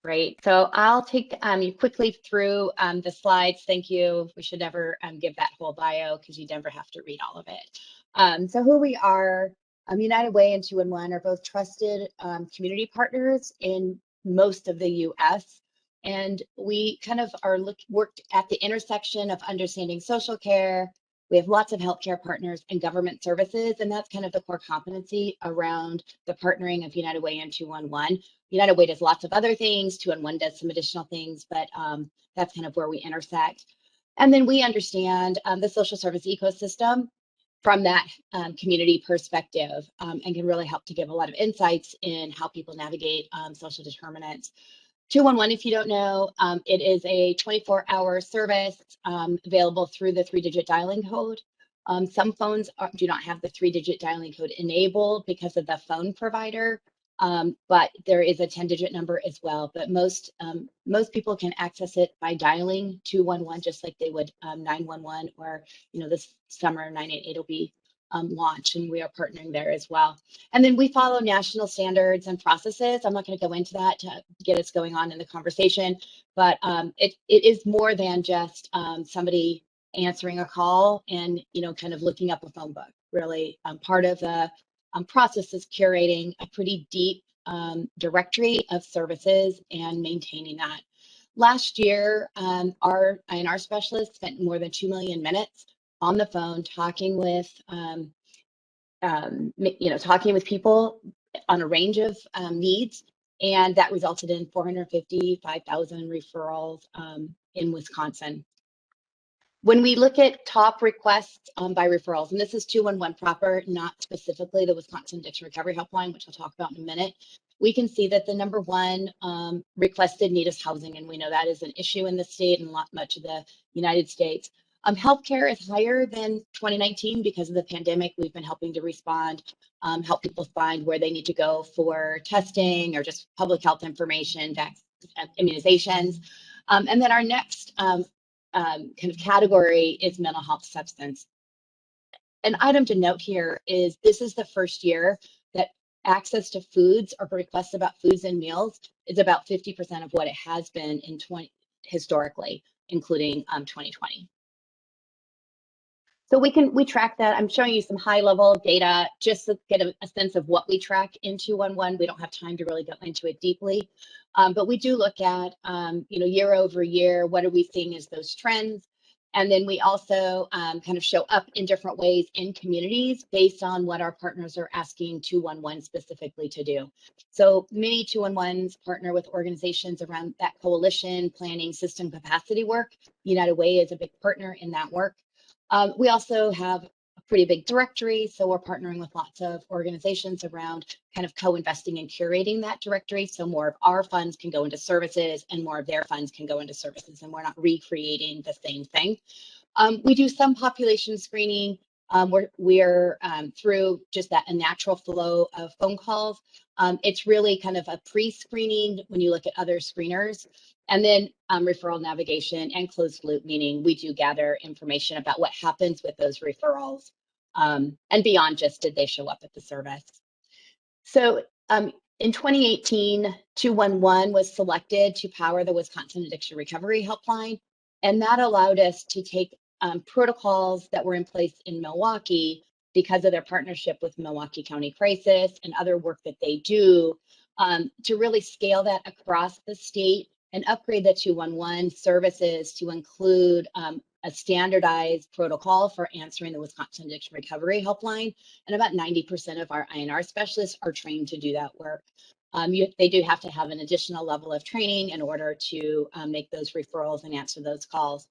Great. So I'll take you quickly through the slides. Thank you. We should never give that whole bio because you never have to read all of it. So who we are, United Way and 211 are both trusted community partners in most of the US. And we kind of are worked at the intersection of understanding social care. We have lots of healthcare partners and government services, and that's kind of the core competency around the partnering of United Way and 211. United Way does lots of other things, 211 does some additional things, but that's kind of where we intersect. And then we understand the social service ecosystem from that community perspective and can really help to give a lot of insights in how people navigate social determinants. 211, if you don't know, it is a 24-hour service available through the 3-digit dialing code. Some phones do not have the 3-digit dialing code enabled because of the phone provider, but there is a 10-digit number as well. But most people can access it by dialing 211, just like they would 911, or this summer 988 will be launch, and we are partnering there as well. And then we follow national standards and processes. I'm not going to go into that to get us going on in the conversation, but it is more than just somebody answering a call and kind of looking up a phone book. Really, part of the process is curating a pretty deep directory of services and maintaining that. Last year, our INR specialists spent more than 2 million minutes on the phone talking with talking with people on a range of needs, and that resulted in 455,000 referrals in Wisconsin. When we look at top requests by referrals, and this is 211 proper, not specifically the Wisconsin Addiction Recovery Helpline, which I'll talk about in a minute, we can see that the number one requested need is housing, and we know that is an issue in the state and much of the United States. Healthcare is higher than 2019 because of the pandemic. We've been helping to respond, help people find where they need to go for testing or just public health information, immunizations. And then our next kind of category is mental health substance. An item to note here is this is the first year that access to foods or requests about foods and meals is about 50% of what it has been in historically, including 2020. So we track that. I'm showing you some high level data just to get a sense of what we track in 211. We don't have time to really go into it deeply, but we do look at year over year, what are we seeing as those trends? And then we also kind of show up in different ways in communities based on what our partners are asking 211 specifically to do. So many 211s partner with organizations around that coalition planning system capacity work. United Way is a big partner in that work. We also have a pretty big directory, so we're partnering with lots of organizations around kind of co-investing and curating that directory, so more of our funds can go into services and more of their funds can go into services, and we're not recreating the same thing. We do some population screening. We're through just a natural flow of phone calls. It's really kind of a pre-screening when you look at other screeners. And then referral navigation and closed loop, meaning we do gather information about what happens with those referrals and beyond just did they show up at the service. So in 2018, 211 was selected to power the Wisconsin Addiction Recovery Helpline. And that allowed us to take protocols that were in place in Milwaukee because of their partnership with Milwaukee County Crisis and other work that they do to really scale that across the state and upgrade the 211 services to include a standardized protocol for answering the Wisconsin Addiction Recovery Helpline. And about 90% of our INR specialists are trained to do that work. They do have to have an additional level of training in order to make those referrals and answer those calls.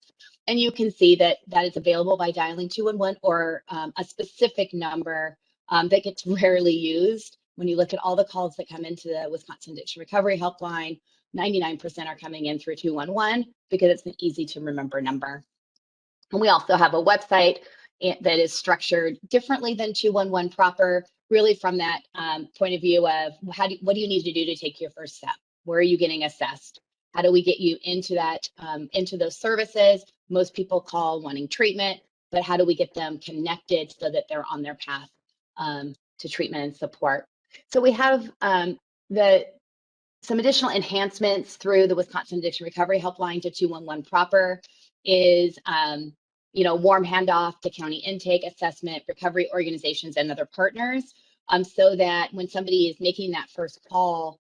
And you can see that that is available by dialing 211 or a specific number that gets rarely used. When you look at all the calls that come into the Wisconsin Addiction Recovery Helpline, 99% are coming in through 211 because it's an easy to remember number. And we also have a website that is structured differently than 211 proper, really from that point of view of what do you need to do to take your first step? Where are you getting assessed? How do we get you into that, into those services? Most people call wanting treatment, but how do we get them connected so that they're on their path to treatment and support? So we have the Some additional enhancements through the Wisconsin Addiction Recovery Helpline to 211 proper is, warm handoff to county intake, assessment, recovery organizations, and other partners, so that when somebody is making that first call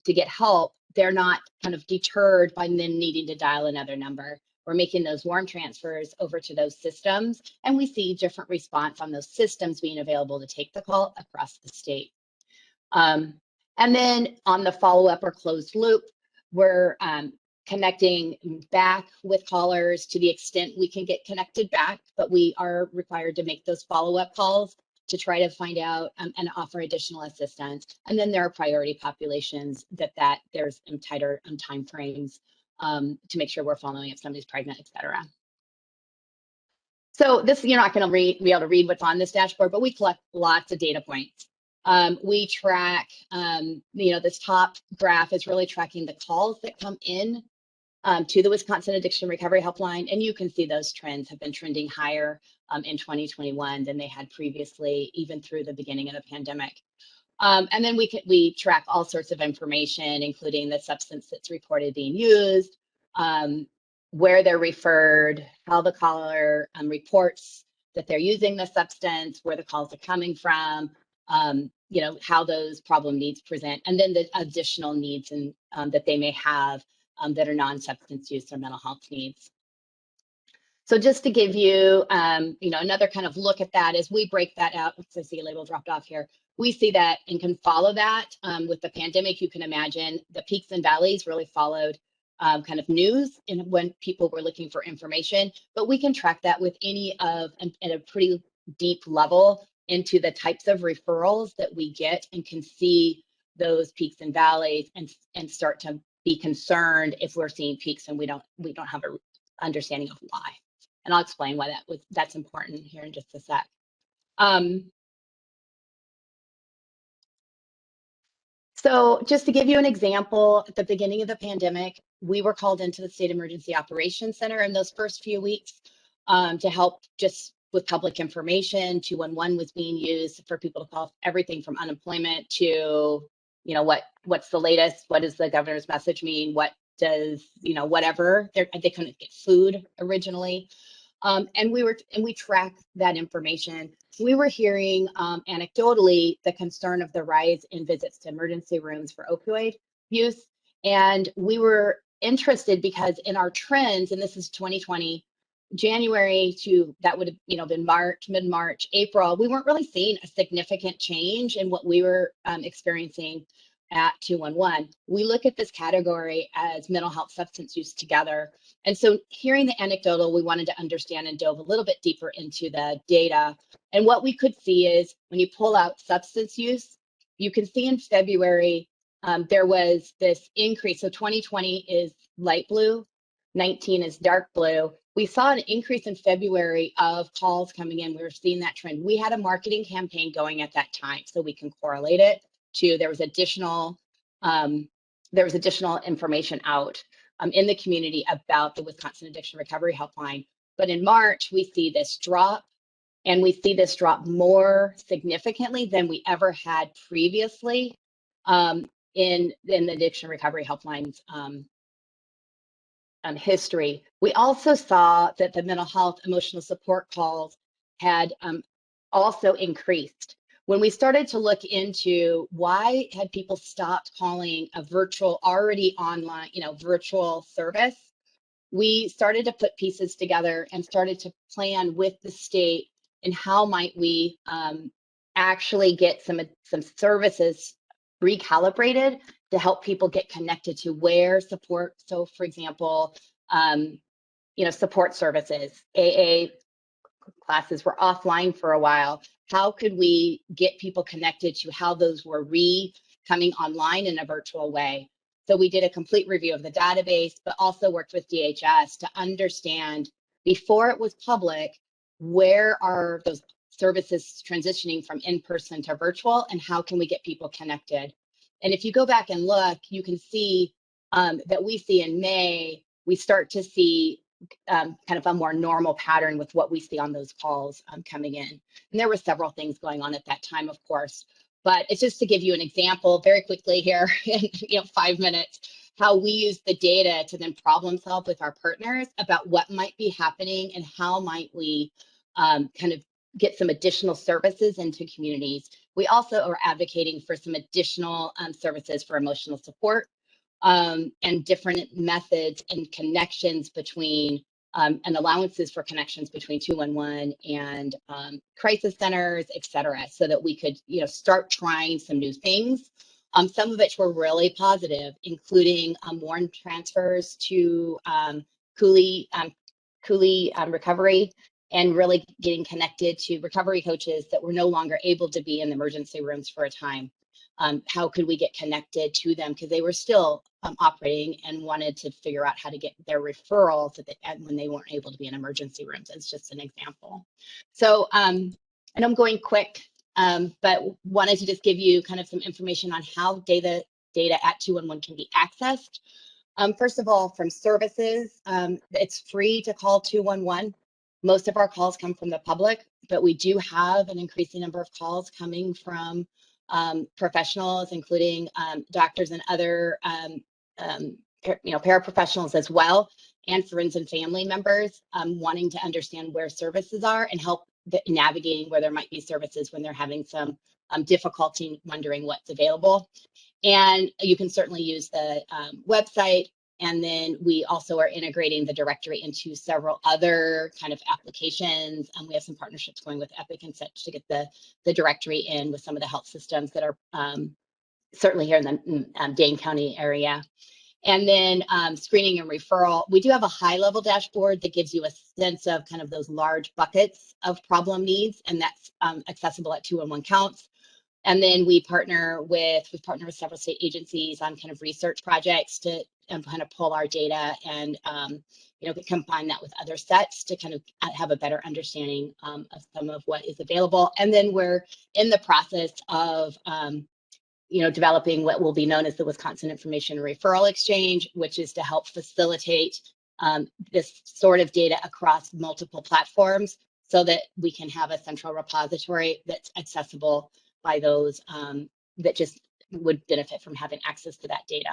to get help, they're not kind of deterred by then needing to dial another number. We're making those warm transfers over to those systems, and we see different response on those systems being available to take the call across the state. And then on the follow-up or closed loop, we're connecting back with callers to the extent we can get connected back, but we are required to make those follow-up calls to try to find out and offer additional assistance. And then there are priority populations that there's tighter time frames to make sure we're following if somebody's pregnant, et cetera. So this, you're not going to be able to read what's on this dashboard, but we collect lots of data points. We track, this top graph is really tracking the calls that come in to the Wisconsin Addiction Recovery Helpline, and you can see those trends have been trending higher in 2021 than they had previously, even through the beginning of the pandemic. And then we track all sorts of information, including the substance that's reported being used, where they're referred, how the caller reports that they're using the substance, where the calls are coming from, how those problem needs present, and then the additional needs that they may have that are non-substance use or mental health needs. So just to give you, another kind of look at that as we break that out. Oops, I see a label dropped off here. We see that and can follow that. With the pandemic, you can imagine the peaks and valleys really followed kind of news and when people were looking for information, but we can track that with at a pretty deep level into the types of referrals that we get and can see those peaks and valleys and start to be concerned if we're seeing peaks and we don't have an understanding of why. And I'll explain why that's important here in just a sec. So just to give you an example, at the beginning of the pandemic, we were called into the State Emergency Operations Center in those first few weeks to help just with public information. 211 was being used for people to call everything from unemployment to, what's the latest? What does the governor's message mean? What does, whatever. They couldn't get food originally. And we track that information. We were hearing anecdotally the concern of the rise in visits to emergency rooms for opioid use. And we were interested because in our trends, and this is 2020, January to that would have been March, mid-March, April, we weren't really seeing a significant change in what we were experiencing at 211. We look at this category as mental health substance use together. And so hearing the anecdotal, we wanted to understand and dove a little bit deeper into the data. And what we could see is when you pull out substance use, you can see in February, there was this increase. So 2020 is light blue, 19 is dark blue. We saw an increase in February of calls coming in. We were seeing that trend. We had a marketing campaign going at that time, so we can correlate it to there was additional information out in the community about the Wisconsin Addiction Recovery Helpline. But in March, we see this drop, and we see this drop more significantly than we ever had previously in the Addiction Recovery Helpline's history. We also saw that the mental health emotional support calls had also increased. When we started to look into why had people stopped calling a virtual, already online, virtual service, we started to put pieces together and started to plan with the state and how might we actually get some services recalibrated to help people get connected to where support. So for example, support services, AA classes were offline for a while. How could we get people connected to how those were coming online in a virtual way? So we did a complete review of the database, but also worked with DHS to understand before it was public, where are those services transitioning from in-person to virtual, and how can we get people connected? And if you go back and look, you can see that we see in May, we start to see kind of a more normal pattern with what we see on those calls coming in. And there were several things going on at that time, of course, But it's just to give you an example very quickly here in 5 minutes, how we use the data to then problem solve with our partners about what might be happening and how might we kind of get some additional services into communities. We also are advocating for some additional services for emotional support and different methods and connections between and allowances for connections between 211 and crisis centers, et cetera, so that we could start trying some new things. Some of which were really positive, including warrant transfers to Coulee recovery, and really getting connected to recovery coaches that were no longer able to be in the emergency rooms for a time. How could we get connected to them, because they were still operating and wanted to figure out how to get their referrals when they weren't able to be in emergency rooms. It's just an example. So and I'm going quick, but wanted to just give you kind of some information on how data at 211 can be accessed. First of all, from services, it's free to call 211. Most of our calls come from the public, but we do have an increasing number of calls coming from professionals, including doctors and other paraprofessionals as well, and friends and family members wanting to understand where services are and help navigating where there might be services when they're having some difficulty wondering what's available. And you can certainly use the website. And then we also are integrating the directory into several other kind of applications. We have some partnerships going with Epic and such to get the directory in with some of the health systems that are certainly here in the Dane County area. And then screening and referral. We do have a high-level dashboard that gives you a sense of kind of those large buckets of problem needs, and that's accessible at 211 Counts. And then we've partnered with several state agencies on kind of research projects to kind of pull our data and combine that with other sets to kind of have a better understanding of some of what is available. And then we're in the process of developing what will be known as the Wisconsin Information Referral Exchange, which is to help facilitate this sort of data across multiple platforms so that we can have a central repository that's accessible by those that just would benefit from having access to that data.